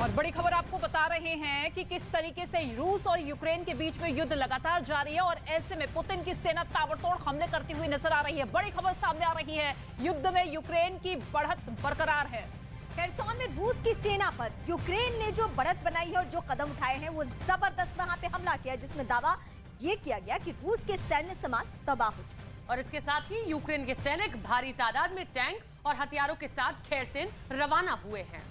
और बड़ी खबर आपको बता रहे हैं कि किस तरीके से रूस और यूक्रेन के बीच में युद्ध लगातार जारी है और ऐसे में पुतिन की सेना ताबड़तोड़ हमले करती हुई नजर आ रही है। बड़ी खबर सामने आ रही है, युद्ध में यूक्रेन की बढ़त बरकरार है। खेर्सोन में रूस की सेना पर यूक्रेन ने जो बढ़त बनाई है और जो कदम उठाए हैं वो जबरदस्त वहां पे हमला किया, जिसमें दावा ये किया गया कि रूस के सैन्य सामान तबाह हो चुके और इसके साथ ही यूक्रेन के सैनिक भारी तादाद में टैंक और हथियारों के साथ खेरसोन रवाना हुए हैं।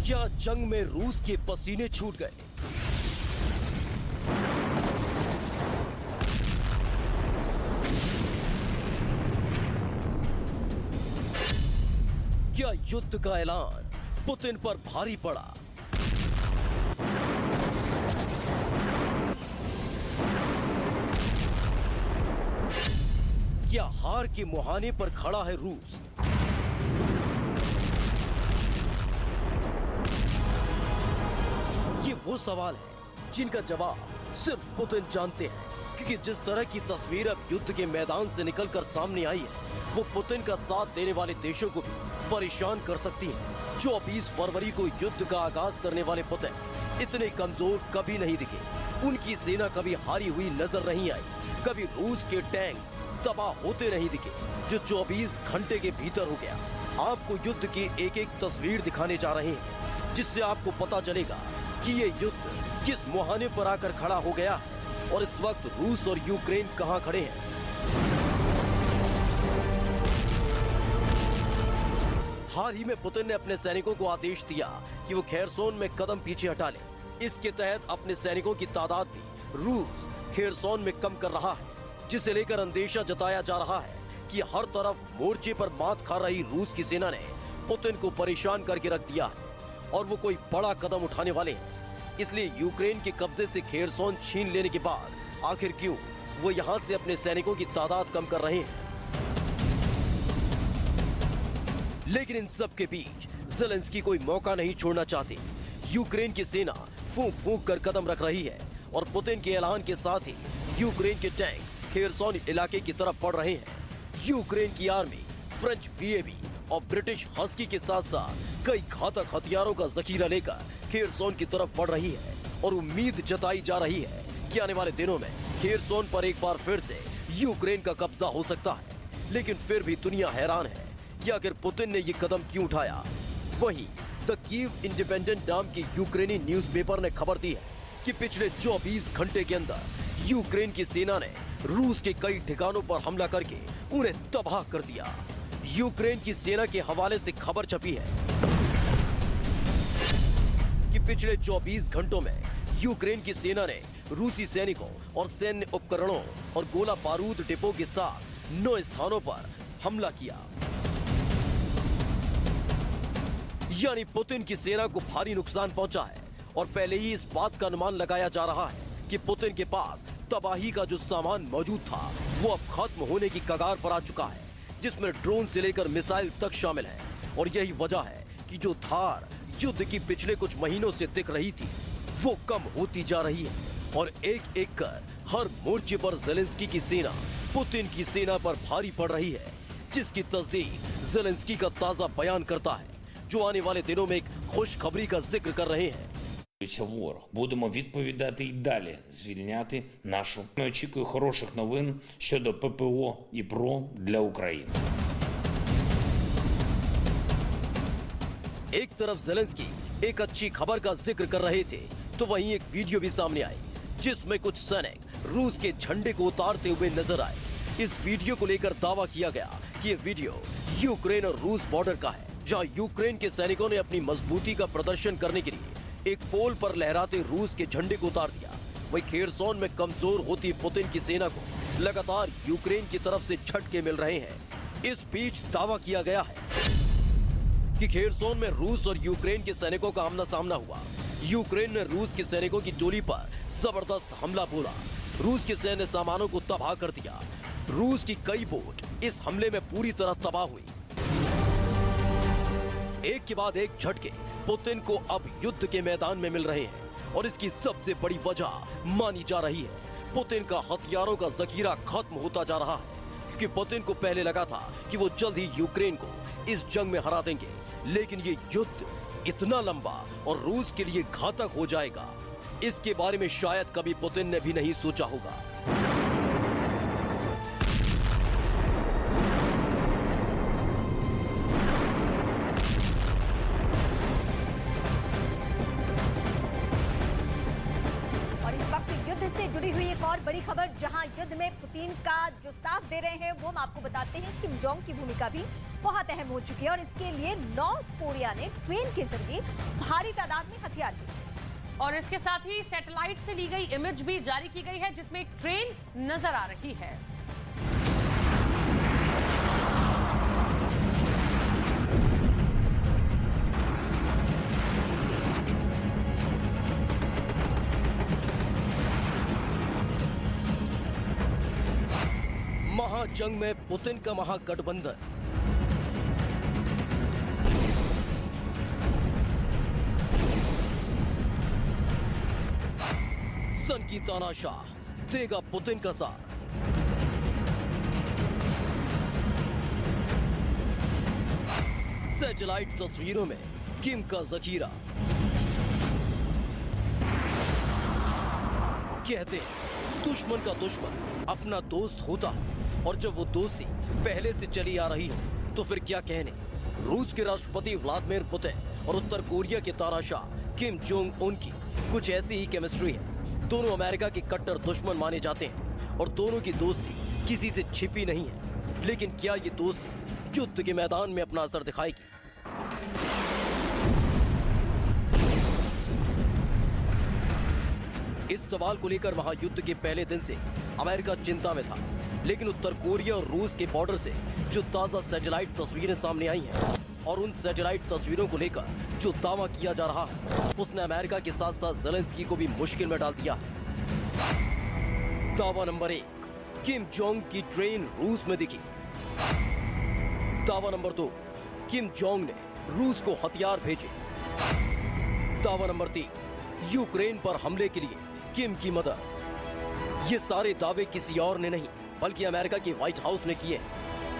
क्या जंग में रूस के पसीने छूट गए? क्या युद्ध का ऐलान पुतिन पर भारी पड़ा? क्या हार के मुहाने पर खड़ा है रूस? ये वो सवाल है जिनका जवाब सिर्फ पुतिन जानते हैं, क्योंकि जिस तरह की तस्वीर अब युद्ध के मैदान से निकलकर सामने आई है वो पुतिन का साथ देने वाले देशों को भी परेशान कर सकती है। 24 फरवरी को युद्ध का आगाज करने वाले पुतिन इतने कमजोर कभी नहीं दिखे। उनकी सेना कभी हारी हुई नजर नहीं आई, कभी रूस के टैंक तबाह होते नहीं दिखे, जो 24 घंटे के भीतर हो गया। आपको युद्ध की एक एक तस्वीर दिखाने जा रहे हैं, जिससे आपको पता चलेगा कि ये युद्ध किस मुहाने पर आकर खड़ा हो गया है और इस वक्त रूस और यूक्रेन कहां खड़े हैं। हाल ही में पुतिन ने अपने सैनिकों को आदेश दिया कि वो खेरसोन में कदम पीछे हटा लें। इसके तहत अपने सैनिकों की तादाद भी रूस खेरसोन में कम कर रहा है, जिसे लेकर अंदेशा जताया जा रहा है कि हर तरफ मोर्चे पर मात खा रही रूस की सेना ने पुतिन को परेशान करके रख दिया है और वो कोई बड़ा कदम उठाने वाले हैं। इसलिए यूक्रेन के कब्जे से खेरसोन छीन लेने के बाद आखिर क्यों वो यहां से अपने सैनिकों की तादाद कम कर रहे हैं। लेकिन इन सब के बीच ज़ेलेंस्की कोई मौका नहीं छोड़ना चाहते। यूक्रेन की सेना फूंक फूंक कर कदम रख रही है और पुतिन के ऐलान के साथ ही यूक्रेन के टैंक खेरसोन इलाके की तरफ बढ़ रहे हैं। यूक्रेन की आर्मी फ्रेंच VAV और ब्रिटिश हस्की के साथ साथ कई घातक हथियारों का जखीरा लेकर खेरसोन की तरफ बढ़ रही है और उम्मीद जताई जा रही है कि आने वाले दिनों में खेरसोन पर एक बार फिर से यूक्रेन का कब्जा हो सकता है। लेकिन फिर भी दुनिया हैरान है कि आखिर पुतिन ने ये कदम क्यों उठाया। वहीं द कीव इंडिपेंडेंट नाम की यूक्रेनी न्यूज़पेपर ने खबर दी है कि पिछले 24 घंटे के अंदर यूक्रेन की सेना ने रूस के कई ठिकानों पर हमला करके उन्हें तबाह कर दिया। यूक्रेन की सेना के हवाले से खबर छपी है कि पिछले 24 घंटों में यूक्रेन की सेना ने रूसी सैनिकों और सैन्य उपकरणों और गोला बारूद डिपो के साथ 9 स्थानों पर हमला किया। यानी पुतिन की सेना को भारी नुकसान पहुंचा है और पहले ही इस बात का अनुमान लगाया जा रहा है कि पुतिन के पास तबाही का जो सामान मौजूद था वो अब खत्म होने की कगार पर आ चुका है, जिसमें ड्रोन से लेकर मिसाइल तक शामिल है। और यही वजह है कि जो धार युद्ध की पिछले कुछ महीनों से दिख रही थी वो कम होती जा रही है और एक एक कर हर मोर्चे पर ज़ेलेंस्की की सेना पुतिन की सेना पर भारी पड़ रही है, जिसकी तस्दीक ज़ेलेंस्की का ताजा बयान करता है, जो आने वाले दिनों में एक खुशखबरी का जिक्र कर रहे हैं। Ворог. Будемо відповідати й далі звільняти нашу. Ми очікую хороших новин щодо ППО і ПРО для України. एक तरफ ज़ेलेंस्की एक अच्छी खबर का जिक्र कर रहे थे तो वहीं एक वीडियो भी सामने आई जिसमें कुछ सैनिक रूस के झंडे को उतारते हुए नजर आए। इस वीडियो को लेकर दावा किया गया कि ये वीडियो यूक्रेन और रूस बॉर्डर का है, जहां यूक्रेन के सैनिकों ने अपनी मजबूती का प्रदर्शन करने के लिए एक पोल पर लहराते रूस के झंडे को उतार दिया। वहीं खेरसोन में कमजोर होती पुतिन की सेना को लगातार यूक्रेन की तरफ से झटके मिल रहे हैं। इस बीच दावा किया गया है कि खेरसोन में रूस और यूक्रेन के सैनिकों का आमना सामना हुआ। यूक्रेन ने रूस के सैनिकों की टोली पर जबरदस्त हमला बोला, रूस के सैन्य सामानों को तबाह कर दिया। रूस की कई बोट इस हमले में पूरी तरह तबाह हुई। एक के बाद एक झटके पुतिन को अब युद्ध के मैदान में मिल रहे हैं और इसकी सबसे बड़ी वजह मानी जा रही है पुतिन का हथियारों का जखीरा खत्म होता जा रहा है। क्योंकि पुतिन को पहले लगा था कि वो जल्द ही यूक्रेन को इस जंग में हरा देंगे, लेकिन ये युद्ध इतना लंबा और रूस के लिए घातक हो जाएगा, इसके बारे में शायद कभी पुतिन ने भी नहीं सोचा होगा। और इस वक्त युद्ध से जुड़ी हुई एक और बड़ी खबर, जहां युद्ध में पुतिन का जो साथ दे रहे हैं वो हम आपको बताते हैं। किम जोंग की भूमिका भी बहुत अहम हो चुकी है और इसके लिए नॉर्थ कोरिया ने ट्रेन के जरिए भारी तादाद में हथियार दिए। और इसके साथ ही सैटेलाइट से ली गई इमेज भी जारी की गई है, जिसमें एक ट्रेन नजर आ रही है। महाजंग में पुतिन का महागठबंधन। सन की तानाशाह देगा पुतिन का साथ। सैटेलाइट तस्वीरों में किम का जखीरा। कहते हैं दुश्मन का दुश्मन अपना दोस्त होता है, और जब वो दोस्ती पहले से चली आ रही हो तो फिर क्या कहने। रूस के राष्ट्रपति व्लादिमीर पुतिन और उत्तर कोरिया के तानाशाह किम जोंग उन की कुछ ऐसी ही केमिस्ट्री है। दोनों अमेरिका के कट्टर दुश्मन माने जाते हैं और दोनों की दोस्ती किसी से छिपी नहीं है, लेकिन क्या ये दोस्ती युद्ध के मैदान में अपना असर दिखाएगी? इस सवाल को लेकर महायुद्ध के पहले दिन से अमेरिका चिंता में था, लेकिन उत्तर कोरिया और रूस के बॉर्डर से जो ताजा सैटेलाइट तस्वीरें सामने आई हैं और उन सैटेलाइट तस्वीरों को लेकर जो दावा किया जा रहा है उसने अमेरिका के साथ साथ ज़ेलेंस्की को भी मुश्किल में डाल दिया है। दावा नंबर 1, किम जोंग की ट्रेन रूस में दिखी। दावा नंबर 2, किम जोंग ने रूस को हथियार भेजे। दावा नंबर 3, यूक्रेन पर हमले के लिए किम की मदद। ये सारे दावे किसी और ने नहीं बल्कि अमेरिका के व्हाइट हाउस ने किए,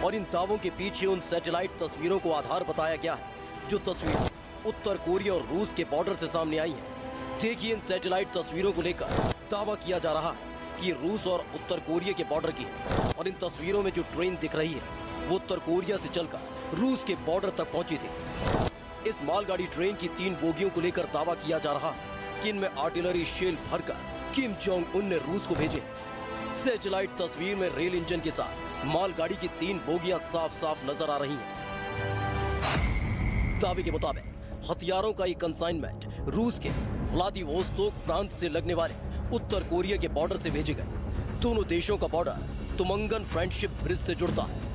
और इन दावों के पीछे उन सैटेलाइट तस्वीरों को आधार बताया गया है जो तस्वीर उत्तर कोरिया और रूस के बॉर्डर से सामने आई है। देखिए, इन सैटेलाइट तस्वीरों को लेकर दावा किया जा रहा है कि रूस और उत्तर कोरिया के बॉर्डर की है, और इन तस्वीरों में जो ट्रेन दिख रही है वो उत्तर कोरिया से चलकर रूस के बॉर्डर तक पहुंची थी। इस मालगाड़ी ट्रेन की 3 बोगियों को लेकर दावा किया जा रहा है कि इनमें आर्टिलरी शेल भरकर किम जोंग उन ने रूस को भेजे। सैटेलाइट तस्वीर में रेल इंजन के साथ मालगाड़ी की 3 बोगियां साफ साफ नजर आ रही हैं। दावे के मुताबिक हथियारों का ये कंसाइनमेंट रूस के व्लादिवोस्तोक प्रांत से लगने वाले उत्तर कोरिया के बॉर्डर से भेजे गए। दोनों देशों का बॉर्डर तुमंगन फ्रेंडशिप ब्रिज से जुड़ता है।